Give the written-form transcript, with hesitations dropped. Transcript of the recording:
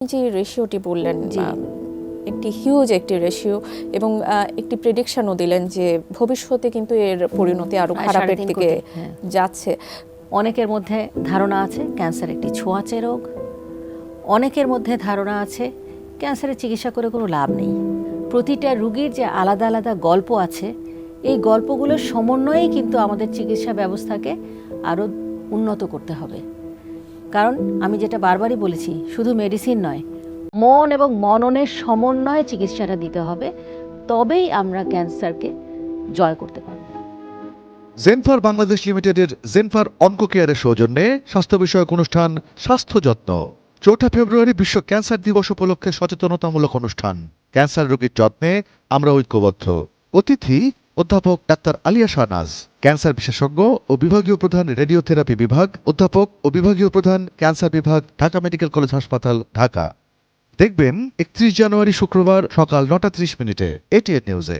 যে রেশিওটি বললেন জি। একটি হিউজ একটি রেশিও এবং একটি প্রেডিকশনও দিলেন যে ভবিষ্যতে কিন্তু এর পরিণতি আরো প্রায় খারাপের ৩.৫ দিকে কোটি, হ্যাঁ। যাচ্ছে। অনেকের মধ্যে ধারণা আছে ক্যান্সার একটি ছোঁয়াচে রোগ। অনেকের মধ্যে ধারণা আছে ক্যান্সারের চিকিৎসা করে কোনো লাভ নেই। প্রতিটা রোগীর যে আলাদা আলাদা গল্প আছে, এই গল্পগুলোর সমন্বয়েই কিন্তু আমাদের চিকিৎসা ব্যবস্থাকে আরও উন্নত করতে হবে। কারণ আমি যেটা বারবারই বলেছি, শুধু মেডিসিন নয়, মন এবং মননের সমন্বয়ে চিকিৎসাটা দিতে হবে, তবেই আমরা ক্যান্সারকে জয় করতে পারব। জেনফার বাংলাদেশ লিমিটেডের জেনফার অনকো কেয়ারের সৌজন্যে স্বাস্থ্য বিষয়ক অনুষ্ঠান স্বাস্থ্য যত্ন। ৪ ফেব্রুয়ারি বিশ্ব ক্যান্সার দিবস উপলক্ষে সচেতনতামূলক অনুষ্ঠান। ক্যান্সার রোগীর যত্নে আমরা ঐক্যবদ্ধ। অতিথি অধ্যাপক ডাক্তার আলিয়া শাহনাজ, ক্যান্সার বিশেষজ্ঞ ও বিভাগীয় প্রধান রেডিওথেরাপি বিভাগ, অধ্যাপক ও বিভাগীয় প্রধান ক্যান্সার বিভাগ, ঢাকা মেডিকেল কলেজ হাসপাতাল, ঢাকা। দেখবেন ৩১ জানুয়ারি শুক্রবার সকাল ৯টা ৩০ মিনিটে এটিএন নিউজে।